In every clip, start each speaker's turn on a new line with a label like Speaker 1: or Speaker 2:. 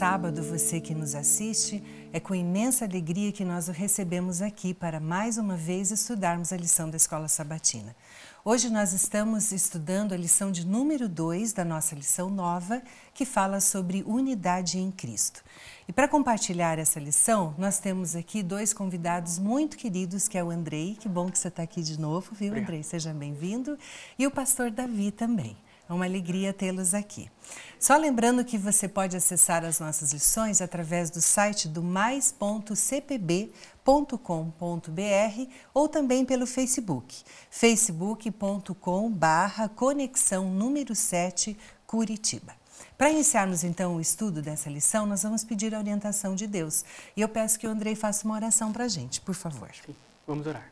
Speaker 1: sábado, você que nos assiste, é com imensa alegria que nós o recebemos aqui para mais uma vez estudarmos a lição da Escola Sabatina. Hoje nós estamos estudando a lição de número 2 da nossa lição nova, que fala sobre unidade em Cristo. E para compartilhar essa lição, nós temos aqui dois convidados muito queridos, que é o Andrei, que bom que você está aqui de novo, viu,
Speaker 2: Obrigado.
Speaker 1: Andrei? Seja bem-vindo. E o pastor Davi também. É uma alegria tê-los aqui. Só lembrando que você pode acessar as nossas lições através do site do mais.cpb.com.br ou também pelo Facebook, facebook.com/conexão número 7 Curitiba. Para iniciarmos então o estudo dessa lição, nós vamos pedir a orientação de Deus. E eu peço que o Andrei faça uma oração para a gente, por favor.
Speaker 2: Sim, vamos orar.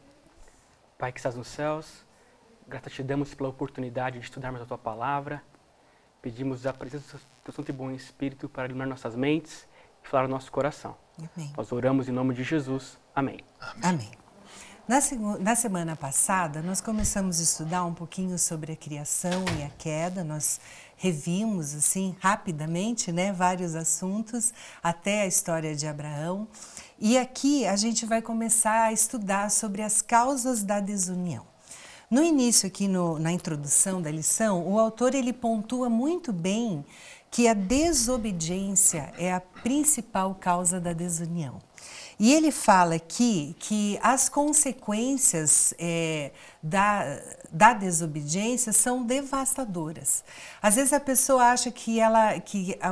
Speaker 2: Pai que estás nos céus, graças te damos pela oportunidade de estudarmos a Tua Palavra. Pedimos a presença do Teu Santo e Bom Espírito para iluminar nossas mentes e falar no nosso coração.
Speaker 1: Amém.
Speaker 2: Nós oramos em nome de Jesus. Amém.
Speaker 1: Amém. Na semana passada, nós começamos a estudar um pouquinho sobre a criação e a queda. Nós revimos, assim, rapidamente, né, vários assuntos, até a história de Abraão. E aqui a gente vai começar a estudar sobre as causas da desunião. No início, aqui na introdução da lição, o autor ele pontua muito bem que a desobediência é a principal causa da desunião. E ele fala aqui que as consequências da desobediência são devastadoras. Às vezes a pessoa acha que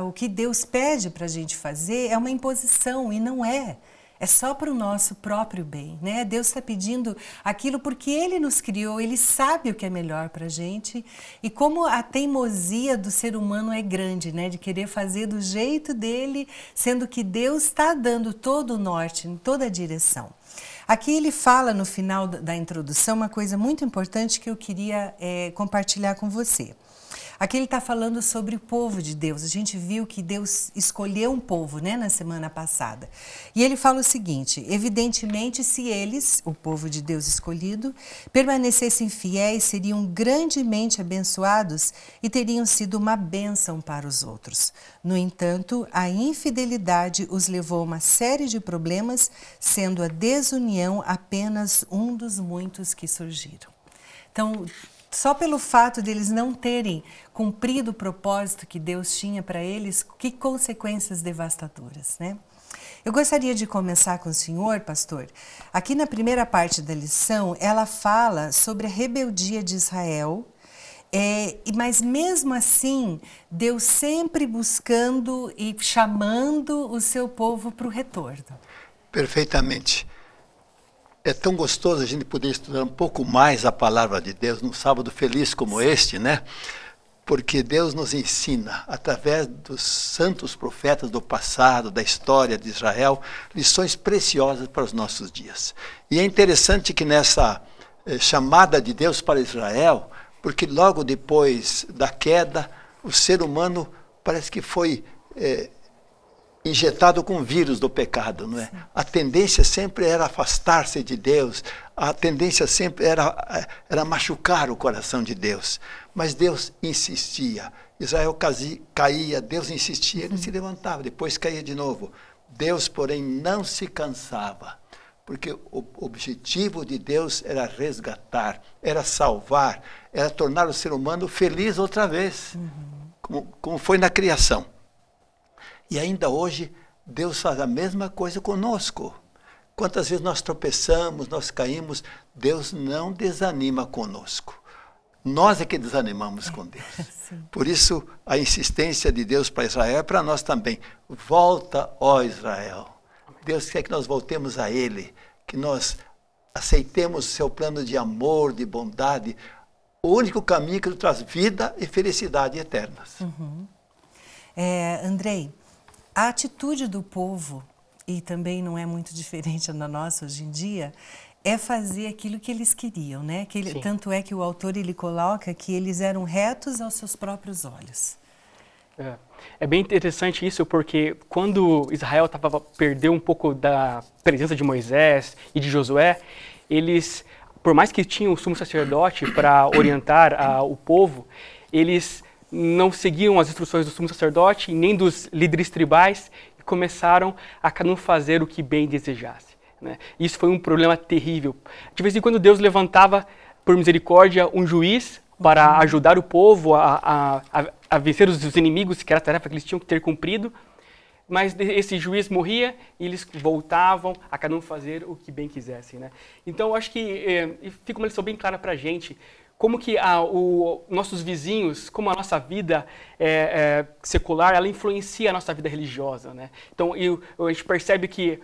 Speaker 1: o que Deus pede para a gente fazer é uma imposição, e não é. É só para o nosso próprio bem, né? Deus está pedindo aquilo porque Ele nos criou, Ele sabe o que é melhor para a gente. E como a teimosia do ser humano é grande, né? De querer fazer do jeito dele, sendo que Deus está dando todo o norte, toda a direção. Aqui ele fala no final da introdução uma coisa muito importante que eu queria compartilhar com você. Aqui ele está falando sobre o povo de Deus. A gente viu que Deus escolheu um povo, né, na semana passada. E ele fala o seguinte: evidentemente, se eles, o povo de Deus escolhido, permanecessem fiéis, seriam grandemente abençoados e teriam sido uma bênção para os outros. No entanto, a infidelidade os levou a uma série de problemas, sendo a desunião apenas um dos muitos que surgiram. Então, só pelo fato de eles não terem cumprido o propósito que Deus tinha para eles, que consequências devastadoras, né? Eu gostaria de começar com o senhor, pastor. Aqui na primeira parte da lição, ela fala sobre a rebeldia de Israel, mas mesmo assim, Deus sempre buscando e chamando o seu povo para o retorno.
Speaker 3: Perfeitamente. É tão gostoso a gente poder estudar um pouco mais a palavra de Deus num sábado feliz como este, né? Porque Deus nos ensina, através dos santos profetas do passado, da história de Israel, lições preciosas para os nossos dias. E é interessante que nessa chamada de Deus para Israel, porque logo depois da queda, o ser humano parece que foi injetado com o vírus do pecado, não é? Sim. A tendência sempre era afastar-se de Deus, a tendência sempre era machucar o coração de Deus. Mas Deus insistia. Israel caía, Deus insistia, ele se levantava, depois caía de novo. Deus, porém, não se cansava, porque o objetivo de Deus era resgatar, era salvar, era tornar o ser humano feliz outra vez, como foi na criação. E ainda hoje, Deus faz a mesma coisa conosco. Quantas vezes nós tropeçamos, nós caímos, Deus não desanima conosco. Nós é que desanimamos com Deus.
Speaker 1: Sim.
Speaker 3: Por isso, a insistência de Deus para Israel é para nós também. Volta, ó Israel. Deus quer que nós voltemos a Ele, que nós aceitemos o seu plano de amor, de bondade, o único caminho que nos traz vida e felicidade eternas.
Speaker 1: Andrei, a atitude do povo, e também não é muito diferente da nossa hoje em dia, é fazer aquilo que eles queriam, né? Tanto é que o autor ele coloca que eles eram retos aos seus próprios olhos.
Speaker 2: É bem interessante isso, porque quando Israel perdeu um pouco da presença de Moisés e de Josué, eles, por mais que tinham o sumo sacerdote para orientar o povo, eles não seguiam as instruções do sumo sacerdote, nem dos líderes tribais, e começaram a cada um fazer o que bem desejasse, né? Isso foi um problema terrível. De vez em quando Deus levantava, por misericórdia, um juiz para ajudar o povo a vencer os inimigos, que era a tarefa que eles tinham que ter cumprido. Mas esse juiz morria e eles voltavam a cada um fazer o que bem quisessem, né? Então, eu acho que fica uma lição bem clara para a gente, como que nossos vizinhos, como a nossa vida secular, ela influencia a nossa vida religiosa, né? Então, a gente percebe que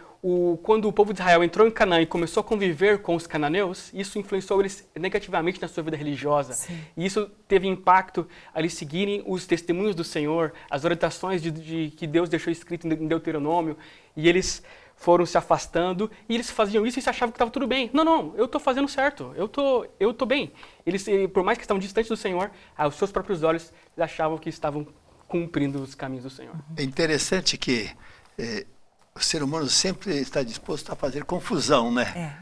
Speaker 2: quando o povo de Israel entrou em Canaã e começou a conviver com os cananeus, isso influenciou eles negativamente na sua vida religiosa. Sim. E isso teve impacto a eles seguirem os testemunhos do Senhor, as orientações que Deus deixou escrito em Deuteronômio, e eles foram se afastando, e eles faziam isso e se achavam que estava tudo bem. Não, eu estou fazendo certo, eu tô bem. Eles, por mais que estavam distantes do Senhor, aos seus próprios olhos, eles achavam que estavam cumprindo os caminhos do Senhor.
Speaker 3: É interessante que o ser humano sempre está disposto a fazer confusão, né?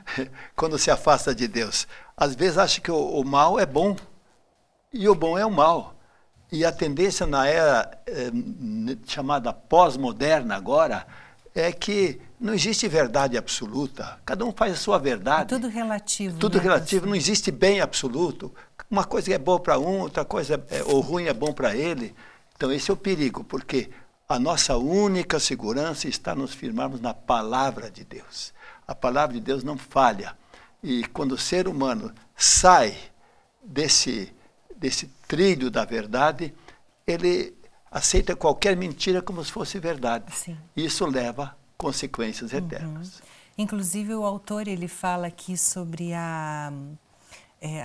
Speaker 3: Quando se afasta de Deus. Às vezes acha que o mal é bom e o bom é o mal. E a tendência na era chamada pós-moderna agora é que não existe verdade absoluta. Cada um faz a sua verdade.
Speaker 1: É tudo relativo.
Speaker 3: Tudo relativo, não existe bem absoluto. Uma coisa é boa para um, outra coisa ou ruim é bom para ele. Então esse é o perigo, porque a nossa única segurança está nos firmarmos na palavra de Deus. A palavra de Deus não falha. E quando o ser humano sai desse trilho da verdade, ele aceita qualquer mentira como se fosse verdade. Sim. Isso leva consequências eternas.
Speaker 1: Inclusive, o autor ele fala aqui sobre a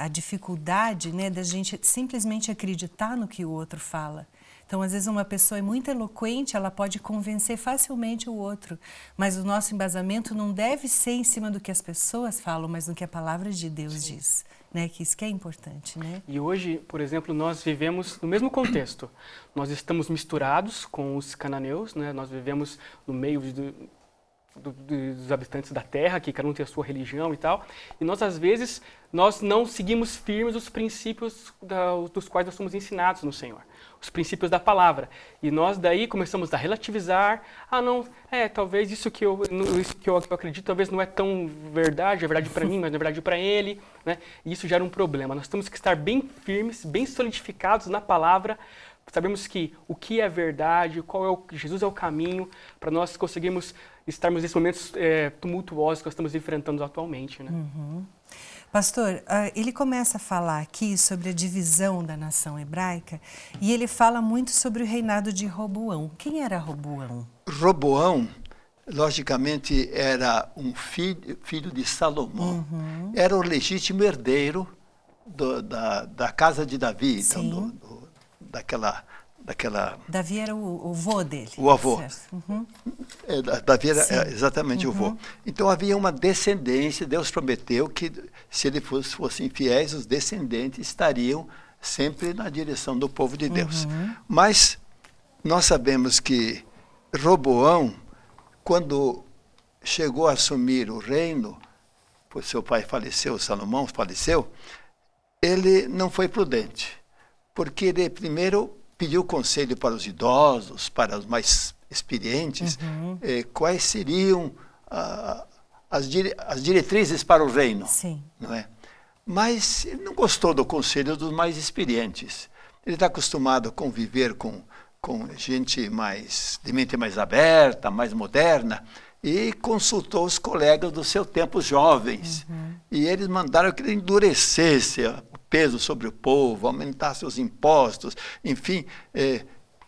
Speaker 1: dificuldade, né, da gente simplesmente acreditar no que o outro fala. Então, às vezes, uma pessoa é muito eloquente, ela pode convencer facilmente o outro, mas o nosso embasamento não deve ser em cima do que as pessoas falam, mas no que a palavra de Deus diz, né? Que isso que é importante, né?
Speaker 2: E hoje, por exemplo, nós vivemos no mesmo contexto. Nós estamos misturados com os cananeus, né? Nós vivemos no meio dos habitantes da terra, que cada um tem a sua religião e tal, e nós, às vezes, nós não seguimos firmes os princípios dos quais nós somos ensinados no Senhor, os princípios da palavra, e nós daí começamos a relativizar, talvez isso que eu acredito, talvez não é tão verdade, é verdade para mim, mas não é verdade para ele, né? E isso gera um problema. Nós temos que estar bem firmes, bem solidificados na palavra. Sabemos que o que é verdade, Jesus é o caminho, para nós conseguirmos estarmos nesses momentos tumultuosos que nós estamos enfrentando atualmente, né?
Speaker 1: Pastor, ele começa a falar aqui sobre a divisão da nação hebraica e ele fala muito sobre o reinado de Roboão. Quem era Roboão?
Speaker 3: Roboão, logicamente, era um filho de Salomão. Era o legítimo herdeiro da casa de Davi, então, daquela...
Speaker 1: Davi era o avô dele.
Speaker 3: O avô. Davi era exatamente o avô. Então havia uma descendência, Deus prometeu que se eles fossem fiéis, os descendentes estariam sempre na direção do povo de Deus. Mas nós sabemos que Roboão, quando chegou a assumir o reino, pois seu pai faleceu, Salomão faleceu, ele não foi prudente, porque ele primeiro pediu conselho para os idosos, para os mais experientes, quais seriam as diretrizes para o reino. Sim. Não é? Mas ele não gostou do conselho dos mais experientes. Ele está acostumado a conviver com gente de mente mais aberta, mais moderna, e consultou os colegas do seu tempo jovens. E eles mandaram que ele endurecesse peso sobre o povo, aumentasse os impostos, enfim,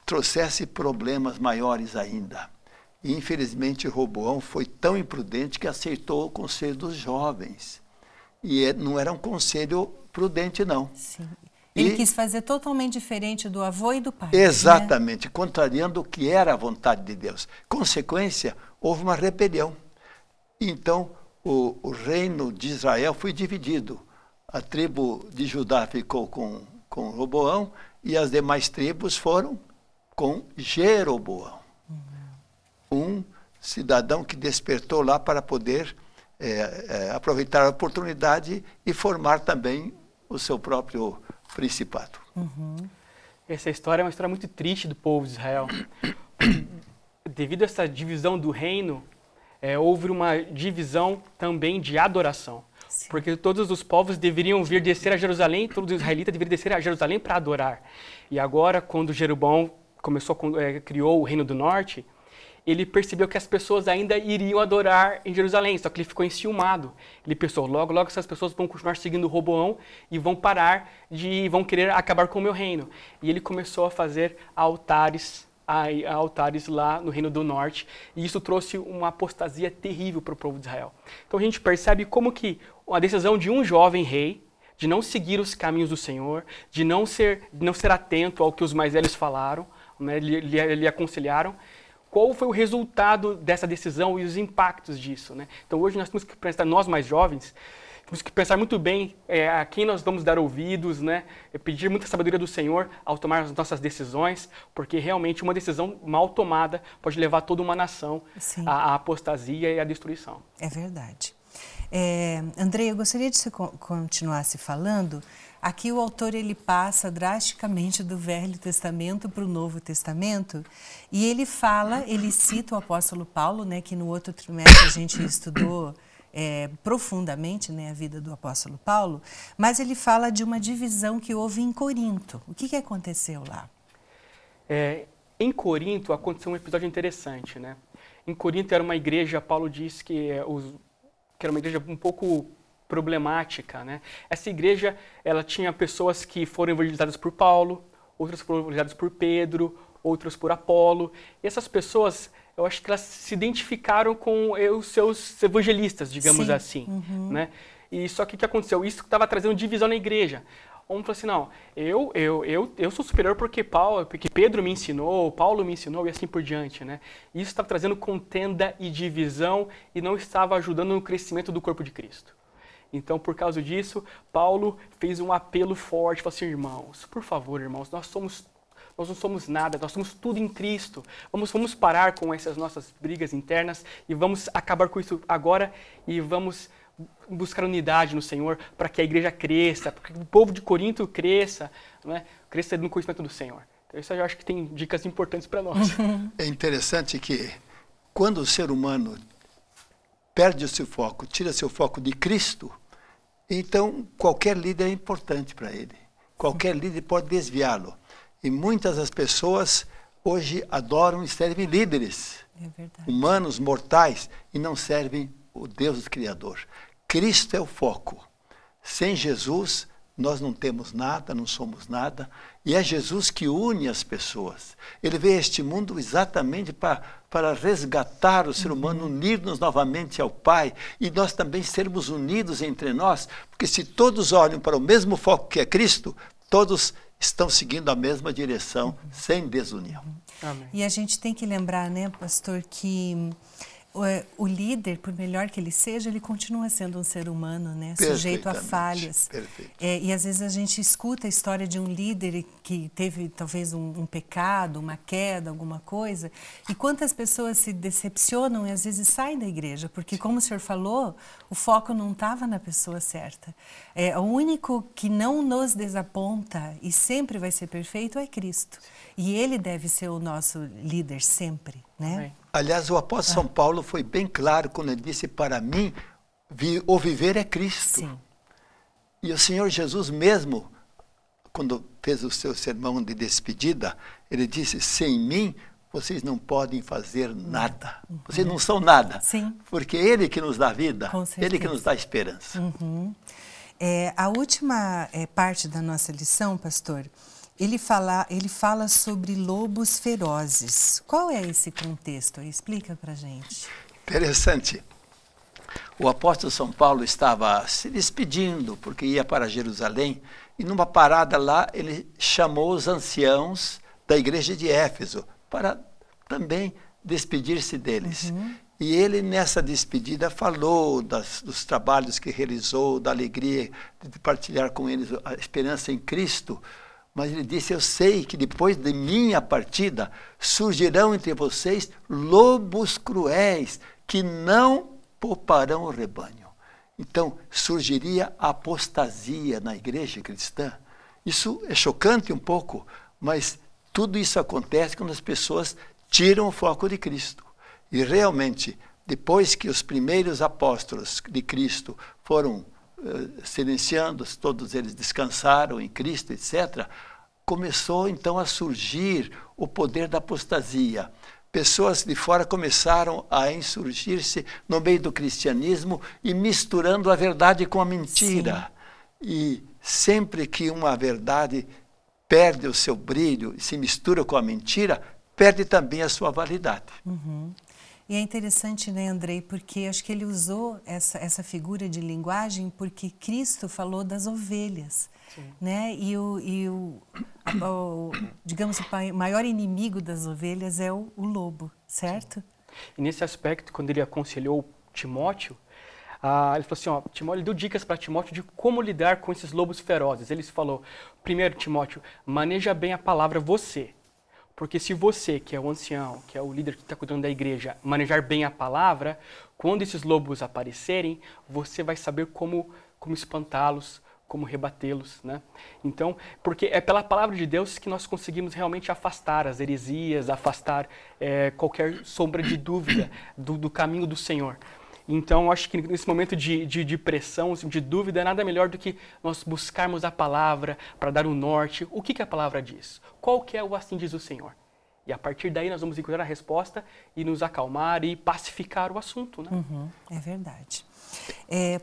Speaker 3: trouxesse problemas maiores ainda. E, infelizmente, Roboão foi tão imprudente que aceitou o conselho dos jovens. E não era um conselho prudente, não.
Speaker 1: Sim. Ele quis fazer totalmente diferente do avô e do pai.
Speaker 3: Exatamente, né? Contrariando o que era a vontade de Deus. Consequência, houve uma rebelião. Então, o reino de Israel foi dividido. A tribo de Judá ficou com Roboão e as demais tribos foram com Jeroboão. Um cidadão que despertou lá para poder aproveitar a oportunidade e formar também o seu próprio principado.
Speaker 2: Essa história é uma história muito triste do povo de Israel. Devido a essa divisão do reino, houve uma divisão também de adoração. Sim. Porque todos os povos deveriam vir descer a Jerusalém, todos os israelitas deveriam descer a Jerusalém para adorar. E agora, quando Jeroboão criou o Reino do Norte, ele percebeu que as pessoas ainda iriam adorar em Jerusalém, só que ele ficou enciumado. Ele pensou, logo essas pessoas vão continuar seguindo Roboão e vão vão querer acabar com o meu reino. E ele começou a fazer altares lá no Reino do Norte, e isso trouxe uma apostasia terrível para o povo de Israel. Então a gente percebe como que a decisão de um jovem rei, de não seguir os caminhos do Senhor, de não ser atento ao que os mais velhos falaram, né, lhe aconselharam, qual foi o resultado dessa decisão e os impactos disso, né? Então hoje nós temos que pensar, nós mais jovens, temos que pensar muito bem a quem nós vamos dar ouvidos, né? Pedir muita sabedoria do Senhor ao tomar as nossas decisões, porque realmente uma decisão mal tomada pode levar toda uma nação à apostasia e à destruição.
Speaker 1: É verdade. Andrei, eu gostaria de você continuasse falando. Aqui o autor ele passa drasticamente do Velho Testamento para o Novo Testamento e ele cita o apóstolo Paulo, né, que no outro trimestre a gente estudou profundamente, né, a vida do apóstolo Paulo, mas ele fala de uma divisão que houve em Corinto. O que aconteceu lá?
Speaker 2: Em Corinto aconteceu um episódio interessante, né? Em Corinto era uma igreja, Paulo diz que era uma igreja um pouco problemática, né? Essa igreja, ela tinha pessoas que foram evangelizadas por Paulo, outras foram evangelizadas por Pedro, outras por Apolo. E essas pessoas, eu acho que elas se identificaram com os seus evangelistas, digamos assim, né? E só que o que aconteceu? Isso estava trazendo divisão na igreja. Um falou assim, não, eu sou superior porque Pedro me ensinou, Paulo me ensinou e assim por diante, né? Isso estava trazendo contenda e divisão e não estava ajudando no crescimento do corpo de Cristo. Então, por causa disso, Paulo fez um apelo forte, falou assim, irmãos, por favor, irmãos, nós não somos nada, nós somos tudo em Cristo. Vamos parar com essas nossas brigas internas e vamos acabar com isso agora e vamos buscar unidade no Senhor para que a igreja cresça, para que o povo de Corinto cresça, né? Cresça no conhecimento do Senhor. Então, isso eu acho que tem dicas importantes para nós.
Speaker 3: É interessante que quando o ser humano perde o seu foco, tira seu foco de Cristo, então qualquer líder é importante para ele. Qualquer líder pode desviá-lo. E muitas das pessoas hoje adoram e servem líderes humanos, mortais, e não servem o Deus Criador. Cristo é o foco. Sem Jesus, nós não temos nada, não somos nada. E é Jesus que une as pessoas. Ele veio a este mundo exatamente para resgatar o ser humano, unir-nos novamente ao Pai. E nós também sermos unidos entre nós. Porque se todos olham para o mesmo foco que é Cristo, todos estão seguindo a mesma direção, sem desunião.
Speaker 1: Amém. E a gente tem que lembrar, né, pastor, que o líder, por melhor que ele seja, ele continua sendo um ser humano, né? Sujeito a falhas. E às vezes a gente escuta a história de um líder que teve talvez um pecado, uma queda, alguma coisa, e quantas pessoas se decepcionam e às vezes saem da igreja, porque como o senhor falou, o foco não estava na pessoa certa. O único que não nos desaponta e sempre vai ser perfeito é Cristo. E ele deve ser o nosso líder sempre, né?
Speaker 2: Amém.
Speaker 3: Aliás, o apóstolo São Paulo foi bem claro quando ele disse, para mim, o viver é Cristo.
Speaker 1: Sim.
Speaker 3: E o Senhor Jesus mesmo, quando fez o seu sermão de despedida, ele disse, sem mim, vocês não podem fazer nada. Vocês não são nada.
Speaker 1: Sim.
Speaker 3: Porque Ele que nos dá vida,
Speaker 1: Com certeza.
Speaker 3: Ele que nos dá esperança.
Speaker 1: A última parte da nossa lição, pastor, ele fala sobre lobos ferozes. Qual é esse contexto? Explica para a gente.
Speaker 3: Interessante. O apóstolo São Paulo estava se despedindo, porque ia para Jerusalém, e numa parada lá, ele chamou os anciãos da igreja de Éfeso, para também despedir-se deles. E ele, nessa despedida, falou dos trabalhos que realizou, da alegria de partilhar com eles a esperança em Cristo. Mas ele disse, eu sei que depois de minha partida surgirão entre vocês lobos cruéis que não pouparão o rebanho. Então surgiria a apostasia na igreja cristã. Isso é chocante um pouco, Mas tudo isso acontece quando as pessoas tiram o foco de Cristo. E realmente, depois que os primeiros apóstolos de Cristo foram silenciando, todos eles descansaram em Cristo, etc., começou então a surgir o poder da apostasia. Pessoas de fora começaram a insurgir-se no meio do cristianismo e misturando a verdade com a mentira. Sim. E sempre que uma verdade perde o seu brilho e se mistura com a mentira, perde também a sua validade.
Speaker 1: Uhum. E é interessante, né, Andrei, porque acho que ele usou essa figura de linguagem porque Cristo falou das ovelhas, né? Digamos, o maior inimigo das ovelhas é o lobo, certo?
Speaker 2: E nesse aspecto, quando ele aconselhou Timóteo, ele falou assim, ó, Timóteo, ele deu dicas para Timóteo de como lidar com esses lobos ferozes. Ele falou, primeiro, Timóteo, maneja bem a palavra você. Porque se você, que é o ancião, que é o líder que está cuidando da igreja, manejar bem a palavra, quando esses lobos aparecerem, você vai saber como espantá-los, como rebatê-los, né? Então, porque é pela palavra de Deus que nós conseguimos realmente afastar as heresias, afastar qualquer sombra de dúvida do caminho do Senhor. Então, acho que nesse momento de pressão, de dúvida, nada melhor do que nós buscarmos a palavra para dar um norte. O que a palavra diz? Qual que é o assim diz o Senhor? E a partir daí nós vamos encontrar a resposta e nos acalmar e pacificar o assunto, né?
Speaker 1: Uhum, é verdade.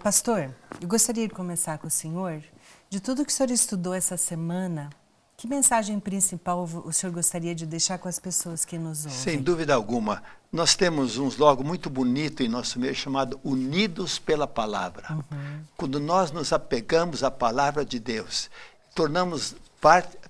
Speaker 1: Pastor, eu gostaria de começar com o senhor. De tudo que o senhor estudou essa semana, que mensagem principal o senhor gostaria de deixar com as pessoas que nos ouvem?
Speaker 3: Sem dúvida alguma. Nós temos um slogan muito bonito em nosso meio chamado Unidos pela Palavra. Uhum. Quando nós nos apegamos à Palavra de Deus, tornamos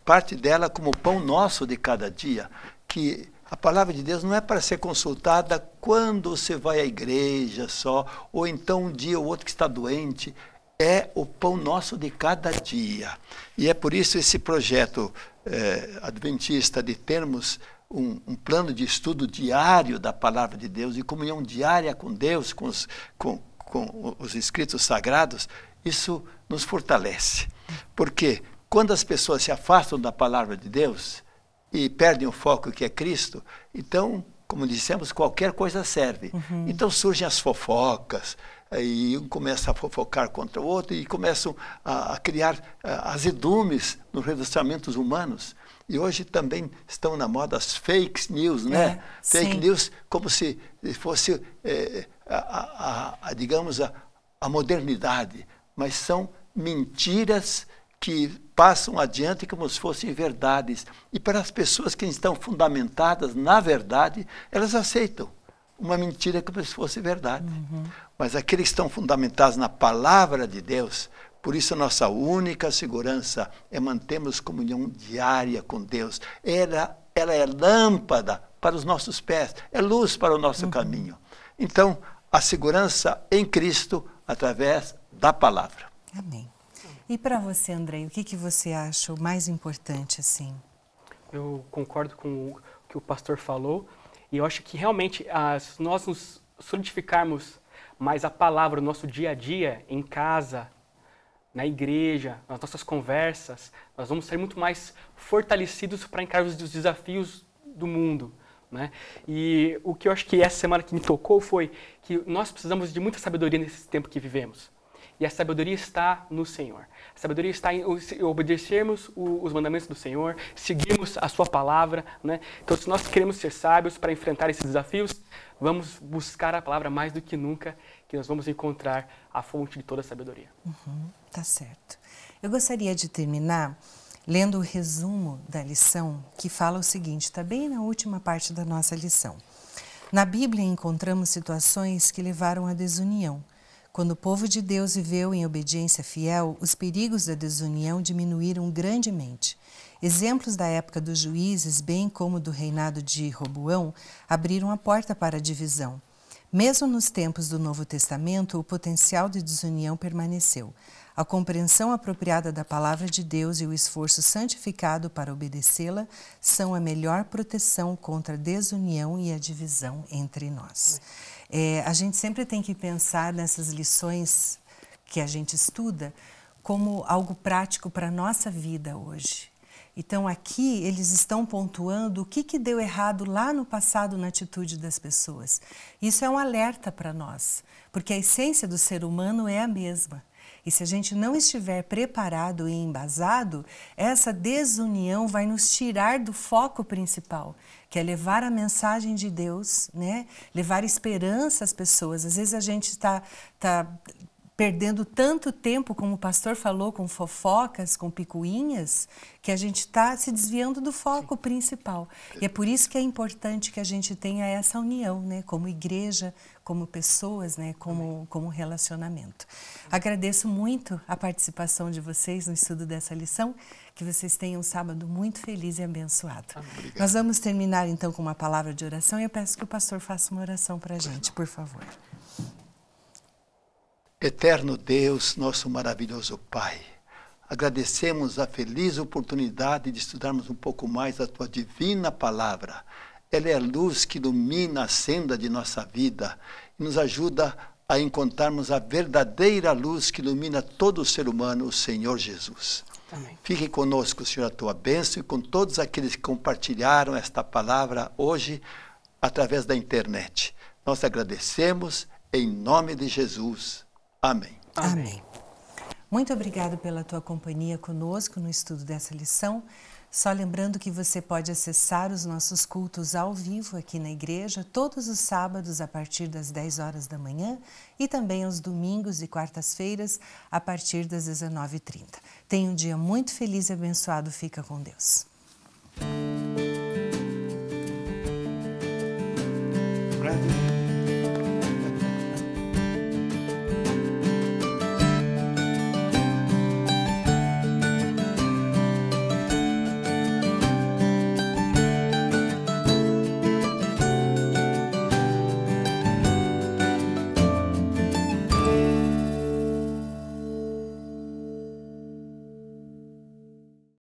Speaker 3: parte dela como o pão nosso de cada dia, que a Palavra de Deus não é para ser consultada quando você vai à igreja só, ou então um dia ou outro que está doente. É o pão nosso de cada dia. E é por isso esse projeto adventista de termos um plano de estudo diário da Palavra de Deus e comunhão diária com Deus, com os escritos sagrados, isso nos fortalece. Porque quando as pessoas se afastam da Palavra de Deus e perdem o foco que é Cristo, então, como dissemos, qualquer coisa serve. Uhum. Então surgem as fofocas, e um começa a fofocar contra o outro e começam a criar azedumes nos relacionamentos humanos. E hoje também estão na moda as fake news, né? Fake news como se fosse, digamos, a modernidade. Mas são mentiras que passam adiante como se fossem verdades. E para as pessoas que estão fundamentadas na verdade, elas aceitam uma mentira como se fosse verdade. Uhum. Mas aqueles que estão fundamentados na palavra de Deus, por isso a nossa única segurança é mantermos comunhão diária com Deus. Ela é lâmpada para os nossos pés, é luz para o nosso caminho. Então, a segurança em Cristo através da palavra.
Speaker 1: Amém. E para você, Andrei, o que você acha o mais importante assim?
Speaker 2: Eu concordo com o que o pastor falou. E eu acho que realmente, se nós nos solidificarmos mais a palavra no nosso dia a dia, em casa, na igreja, nas nossas conversas, nós vamos ser muito mais fortalecidos para encarar os desafios do mundo, né? E o que eu acho que essa semana que me tocou foi que nós precisamos de muita sabedoria nesse tempo que vivemos. E a sabedoria está no Senhor. A sabedoria está em obedecermos os mandamentos do Senhor, seguirmos a sua palavra, né? Então, se nós queremos ser sábios para enfrentar esses desafios, vamos buscar a palavra mais do que nunca, que nós vamos encontrar a fonte de toda a sabedoria.
Speaker 1: Uhum, tá certo. Eu gostaria de terminar lendo o resumo da lição, que fala o seguinte, está bem na última parte da nossa lição. Na Bíblia encontramos situações que levaram à desunião. Quando o povo de Deus viveu em obediência fiel, os perigos da desunião diminuíram grandemente. Exemplos da época dos juízes, bem como do reinado de Roboão, abriram a porta para a divisão. Mesmo nos tempos do Novo Testamento, o potencial de desunião permaneceu. A compreensão apropriada da palavra de Deus e o esforço santificado para obedecê-la são a melhor proteção contra a desunião e a divisão entre nós. A gente sempre tem que pensar nessas lições que a gente estuda como algo prático para a nossa vida hoje. Então aqui eles estão pontuando o que deu errado lá no passado na atitude das pessoas. Isso é um alerta para nós, porque a essência do ser humano é a mesma. E se a gente não estiver preparado e embasado, essa desunião vai nos tirar do foco principal, que é levar a mensagem de Deus, né? Levar esperança às pessoas. Às vezes a gente está perdendo tanto tempo, como o pastor falou, com fofocas, com picuinhas, que a gente está se desviando do foco principal. E é por isso que é importante que a gente tenha essa união, né? Como igreja, como pessoas, né? Como relacionamento. Agradeço muito a participação de vocês no estudo dessa lição, que vocês tenham um sábado muito feliz e abençoado.
Speaker 3: Obrigado.
Speaker 1: Nós vamos terminar então com uma palavra de oração e eu peço que o pastor faça uma oração para a gente, por favor.
Speaker 3: Eterno Deus, nosso maravilhoso Pai, agradecemos a feliz oportunidade de estudarmos um pouco mais a Tua divina palavra. Ela é a luz que ilumina a senda de nossa vida e nos ajuda a encontrarmos a verdadeira luz que ilumina todo o ser humano, o Senhor Jesus.
Speaker 2: Amém.
Speaker 3: Fique conosco, Senhor, a Tua bênção e com todos aqueles que compartilharam esta palavra hoje através da internet. Nós agradecemos em nome de Jesus. Amém.
Speaker 1: Amém. Muito obrigado pela tua companhia conosco no estudo dessa lição. Só lembrando que você pode acessar os nossos cultos ao vivo aqui na igreja todos os sábados a partir das 10 horas da manhã e também aos domingos e quartas-feiras a partir das 19h30. Tenha um dia muito feliz e abençoado. Fica com Deus.
Speaker 3: Obrigado.